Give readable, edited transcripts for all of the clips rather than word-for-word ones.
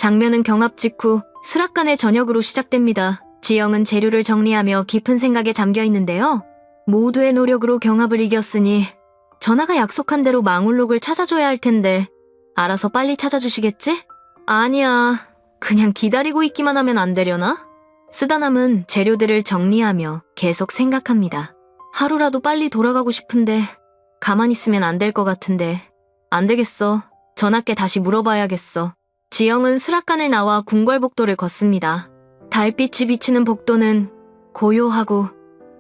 장면은 경합 직후 수락관의 저녁으로 시작됩니다. 지영은 재료를 정리하며 깊은 생각에 잠겨 있는데요. 모두의 노력으로 경합을 이겼으니 전하가 약속한 대로 망울록을 찾아줘야 할 텐데 알아서 빨리 찾아주시겠지? 아니야. 그냥 기다리고 있기만 하면 안 되려나? 쓰다남은 재료들을 정리하며 계속 생각합니다. 하루라도 빨리 돌아가고 싶은데 가만히 있으면 안 될 것 같은데 안 되겠어. 전하께 다시 물어봐야겠어. 지영은 수락관을 나와 궁궐복도를 걷습니다. 달빛이 비치는 복도는 고요하고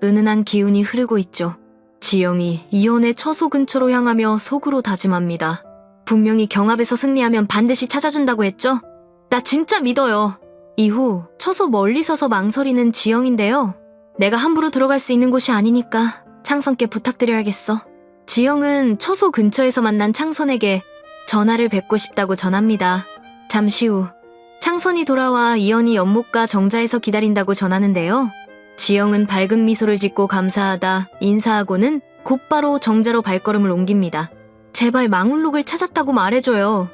은은한 기운이 흐르고 있죠. 지영이 이혼의 처소 근처로 향하며 속으로 다짐합니다. 분명히 경합에서 승리하면 반드시 찾아준다고 했죠? 나 진짜 믿어요. 이후 처소 멀리 서서 망설이는 지영인데요. 내가 함부로 들어갈 수 있는 곳이 아니니까 창선께 부탁드려야겠어. 지영은 처소 근처에서 만난 창선에게 전하를 뵙고 싶다고 전합니다. 잠시 후 창선이 돌아와 이현이 연못가 정자에서 기다린다고 전하는데요. 지영은 밝은 미소를 짓고 감사하다 인사하고는 곧바로 정자로 발걸음을 옮깁니다. 제발 망울록을 찾았다고 말해줘요.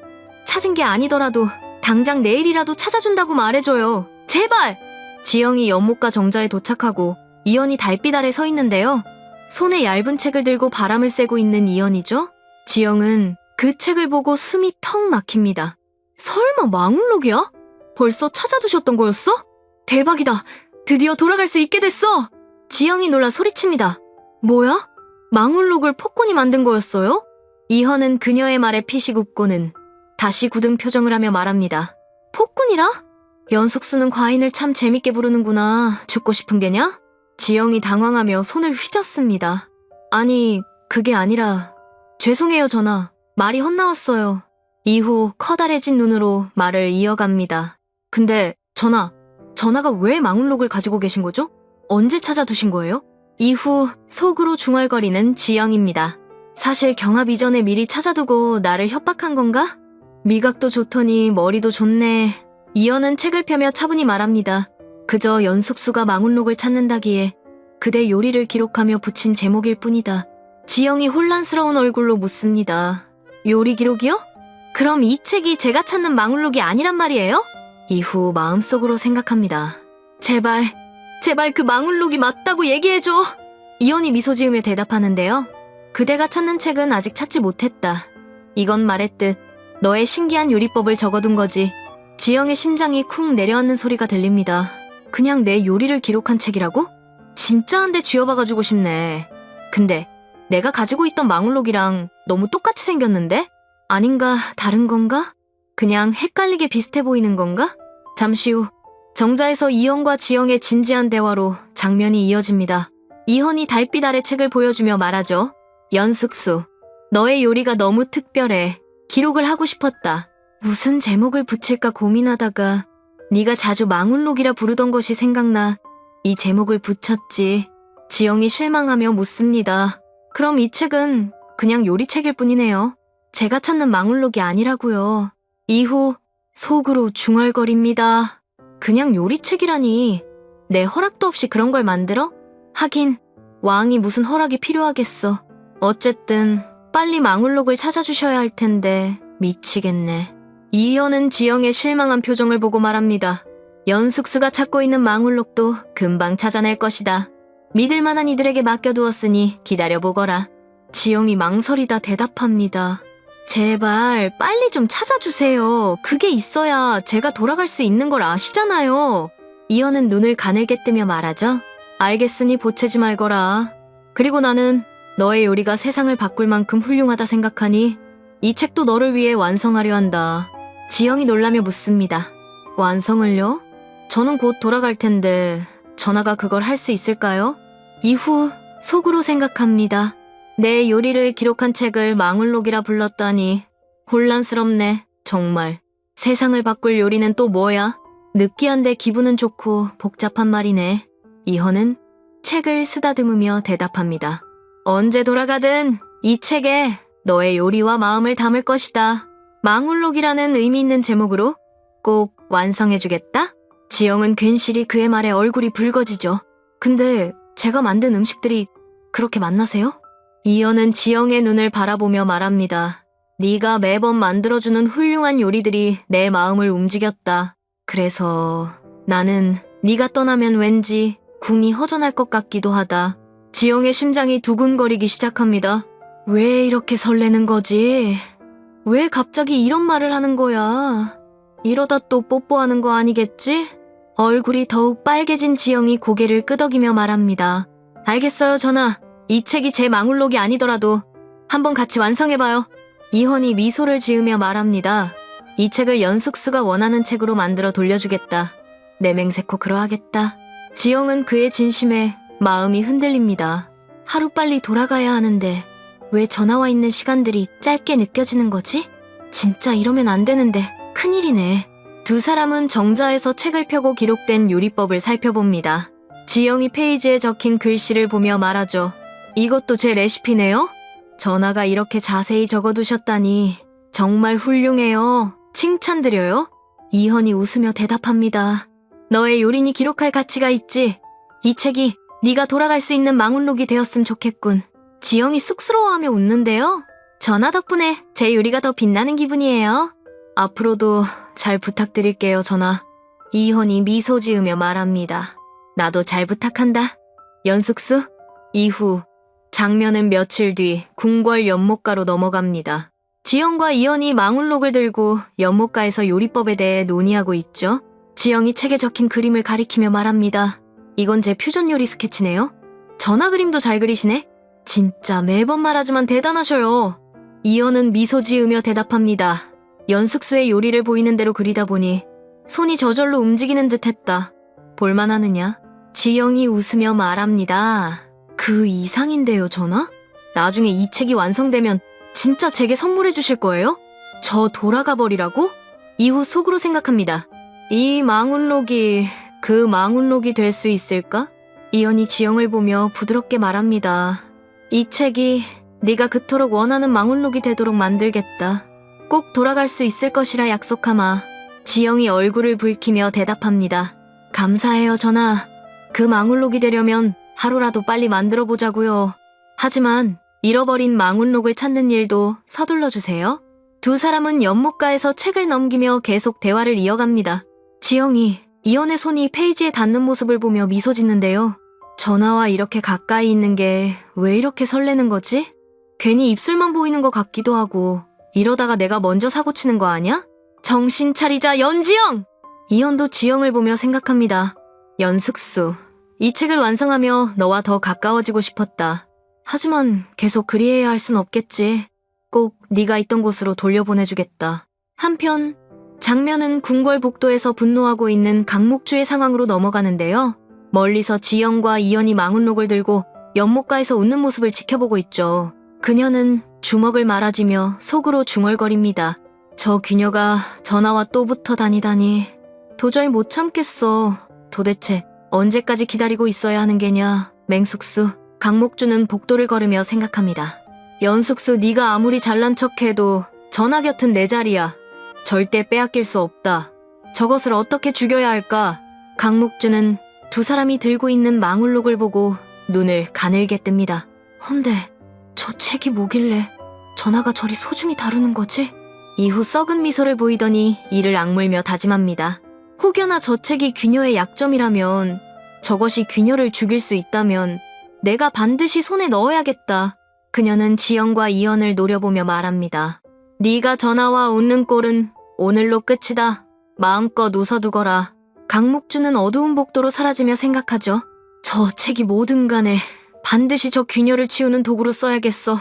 찾은 게 아니더라도 당장 내일이라도 찾아준다고 말해줘요. 제발! 지영이 연못가 정자에 도착하고 이현이 달빛 아래 서 있는데요. 손에 얇은 책을 들고 바람을 쐬고 있는 이현이죠. 지영은 그 책을 보고 숨이 턱 막힙니다. 설마 망울록이야? 벌써 찾아두셨던 거였어? 대박이다. 드디어 돌아갈 수 있게 됐어. 지영이 놀라 소리칩니다. 뭐야? 망울록을 폭군이 만든 거였어요? 이현은 그녀의 말에 피식 웃고는 다시 굳은 표정을 하며 말합니다. 폭군이라? 연숙수는 과인을 참 재밌게 부르는구나. 죽고 싶은 게냐? 지영이 당황하며 손을 휘젓습니다. 아니, 그게 아니라 죄송해요 전하. 말이 헛나왔어요. 이후 커다래진 눈으로 말을 이어갑니다. 근데 전하가 왜 망울록을 가지고 계신 거죠? 언제 찾아두신 거예요? 이후 속으로 중얼거리는 지영입니다. 사실 경합 이전에 미리 찾아두고 나를 협박한 건가? 미각도 좋더니 머리도 좋네. 이현은 책을 펴며 차분히 말합니다. 그저 연숙수가 망울록을 찾는다기에 그대 요리를 기록하며 붙인 제목일 뿐이다. 지영이 혼란스러운 얼굴로 묻습니다. 요리 기록이요? 그럼 이 책이 제가 찾는 망울록이 아니란 말이에요? 이후 마음속으로 생각합니다. 제발 그 망울록이 맞다고 얘기해줘. 이현이 미소 지으며 대답하는데요. 그대가 찾는 책은 아직 찾지 못했다. 이건 말했듯 너의 신기한 요리법을 적어둔 거지. 지영의 심장이 쿵 내려앉는 소리가 들립니다. 그냥 내 요리를 기록한 책이라고? 진짜 한 대 쥐어박아주고 싶네. 근데 내가 가지고 있던 망울록이랑 너무 똑같이 생겼는데? 아닌가 다른 건가? 그냥 헷갈리게 비슷해 보이는 건가? 잠시 후 정자에서 이현과 지영의 진지한 대화로 장면이 이어집니다. 이현이 달빛 아래 책을 보여주며 말하죠. 연숙수, 너의 요리가 너무 특별해. 기록을 하고 싶었다. 무슨 제목을 붙일까 고민하다가 네가 자주 망울록이라 부르던 것이 생각나 이 제목을 붙였지. 지영이 실망하며 묻습니다. 그럼 이 책은 그냥 요리책일 뿐이네요. 제가 찾는 망울록이 아니라고요. 이후 속으로 중얼거립니다. 그냥 요리책이라니. 내 허락도 없이 그런 걸 만들어? 하긴 왕이 무슨 허락이 필요하겠어. 어쨌든 빨리 망울록을 찾아주셔야 할 텐데 미치겠네. 이현은 지영의 실망한 표정을 보고 말합니다. 연숙수가 찾고 있는 망울록도 금방 찾아낼 것이다. 믿을 만한 이들에게 맡겨두었으니 기다려보거라. 지영이 망설이다 대답합니다. 제발 빨리 좀 찾아주세요. 그게 있어야 제가 돌아갈 수 있는 걸 아시잖아요. 이현은 눈을 가늘게 뜨며 말하죠. 알겠으니 보채지 말거라. 그리고 나는 너의 요리가 세상을 바꿀 만큼 훌륭하다 생각하니 이 책도 너를 위해 완성하려 한다. 지영이 놀라며 묻습니다. 완성을요? 저는 곧 돌아갈 텐데 전하가 그걸 할 수 있을까요? 이후 속으로 생각합니다. 내 요리를 기록한 책을 망울록이라 불렀다니 혼란스럽네. 정말. 세상을 바꿀 요리는 또 뭐야? 느끼한데 기분은 좋고 복잡한 말이네. 이현은 책을 쓰다듬으며 대답합니다. 언제 돌아가든 이 책에 너의 요리와 마음을 담을 것이다. 망울록이라는 의미 있는 제목으로 꼭 완성해주겠다? 지영은 괜시리 그의 말에 얼굴이 붉어지죠. 근데 제가 만든 음식들이 그렇게 맛나세요? 이현은 지영의 눈을 바라보며 말합니다. 네가 매번 만들어주는 훌륭한 요리들이 내 마음을 움직였다. 그래서 나는 네가 떠나면 왠지 궁이 허전할 것 같기도 하다. 지영의 심장이 두근거리기 시작합니다. 왜 이렇게 설레는 거지? 왜 갑자기 이런 말을 하는 거야? 이러다 또 뽀뽀하는 거 아니겠지? 얼굴이 더욱 빨개진 지영이 고개를 끄덕이며 말합니다. 알겠어요, 전하. 이 책이 제 망울록이 아니더라도 한번 같이 완성해봐요. 이헌이 미소를 지으며 말합니다. 이 책을 연숙수가 원하는 책으로 만들어 돌려주겠다. 내맹세코 그러하겠다. 지영은 그의 진심에 마음이 흔들립니다. 하루빨리 돌아가야 하는데 왜 전화와 있는 시간들이 짧게 느껴지는 거지? 진짜 이러면 안 되는데 큰일이네. 두 사람은 정자에서 책을 펴고 기록된 요리법을 살펴봅니다. 지영이 페이지에 적힌 글씨를 보며 말하죠. 이것도 제 레시피네요? 전하가 이렇게 자세히 적어두셨다니 정말 훌륭해요. 칭찬드려요. 이헌이 웃으며 대답합니다. 너의 요리니 기록할 가치가 있지. 이 책이 네가 돌아갈 수 있는 망울록이 되었으면 좋겠군. 지영이 쑥스러워하며 웃는데요. 전하 덕분에 제 요리가 더 빛나는 기분이에요. 앞으로도 잘 부탁드릴게요, 전하. 이헌이 미소 지으며 말합니다. 나도 잘 부탁한다. 연숙수. 이후 장면은 며칠 뒤 궁궐 연못가로 넘어갑니다. 지영과 이헌이 망울록을 들고 연못가에서 요리법에 대해 논의하고 있죠. 지영이 책에 적힌 그림을 가리키며 말합니다. 이건 제 퓨전 요리 스케치네요. 전화 그림도 잘 그리시네. 진짜 매번 말하지만 대단하셔요. 이헌은 미소 지으며 대답합니다. 연숙수의 요리를 보이는 대로 그리다 보니 손이 저절로 움직이는 듯했다. 볼만하느냐? 지영이 웃으며 말합니다. 그 이상인데요, 전하? 나중에 이 책이 완성되면 진짜 제게 선물해 주실 거예요? 저 돌아가 버리라고? 이후 속으로 생각합니다. 이 망울록이 그 망울록이 될 수 있을까? 이헌이 지영을 보며 부드럽게 말합니다. 이 책이 네가 그토록 원하는 망울록이 되도록 만들겠다. 꼭 돌아갈 수 있을 것이라 약속하마. 지영이 얼굴을 붉히며 대답합니다. 감사해요, 전하. 그 망울록이 되려면 하루라도 빨리 만들어 보자고요. 하지만 잃어버린 망울록을 찾는 일도 서둘러 주세요. 두 사람은 연못가에서 책을 넘기며 계속 대화를 이어갑니다. 지영이 이헌의 손이 페이지에 닿는 모습을 보며 미소 짓는데요. 전하와 이렇게 가까이 있는 게 왜 이렇게 설레는 거지? 괜히 입술만 보이는 것 같기도 하고 이러다가 내가 먼저 사고치는 거 아냐? 정신 차리자, 연지영! 이헌도 지영을 보며 생각합니다. 연숙수, 이 책을 완성하며 너와 더 가까워지고 싶었다. 하지만 계속 그리해야 할 순 없겠지. 꼭 네가 있던 곳으로 돌려보내주겠다. 한편 장면은 궁궐 복도에서 분노하고 있는 강목주의 상황으로 넘어가는데요. 멀리서 지영과 이헌이 망운록을 들고 연못가에서 웃는 모습을 지켜보고 있죠. 그녀는 주먹을 말아쥐며 속으로 중얼거립니다. 저 귀녀가 전하와 또 붙어 다니다니 도저히 못 참겠어. 도대체 언제까지 기다리고 있어야 하는 게냐. 맹숙수. 강목주는 복도를 걸으며 생각합니다. 연숙수, 네가 아무리 잘난 척해도 전하 곁은 내 자리야. 절대 빼앗길 수 없다. 저것을 어떻게 죽여야 할까? 강목주는 두 사람이 들고 있는 망울록을 보고 눈을 가늘게 뜹니다. 헌데 저 책이 뭐길래 전하가 저리 소중히 다루는 거지? 이후 썩은 미소를 보이더니 이를 악물며 다짐합니다. 혹여나 저 책이 귀녀의 약점이라면, 저것이 귀녀를 죽일 수 있다면 내가 반드시 손에 넣어야겠다. 그녀는 지영과 이헌을 노려보며 말합니다. 네가 전하와 웃는 꼴은 오늘로 끝이다. 마음껏 웃어두거라. 강목주는 어두운 복도로 사라지며 생각하죠. 저 책이 뭐든 간에 반드시 저 귀녀를 치우는 도구로 써야겠어.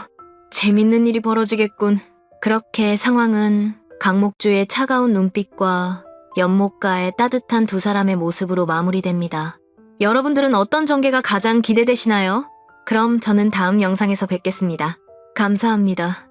재밌는 일이 벌어지겠군. 그렇게 상황은 강목주의 차가운 눈빛과 연못가의 따뜻한 두 사람의 모습으로 마무리됩니다. 여러분들은 어떤 전개가 가장 기대되시나요? 그럼 저는 다음 영상에서 뵙겠습니다. 감사합니다.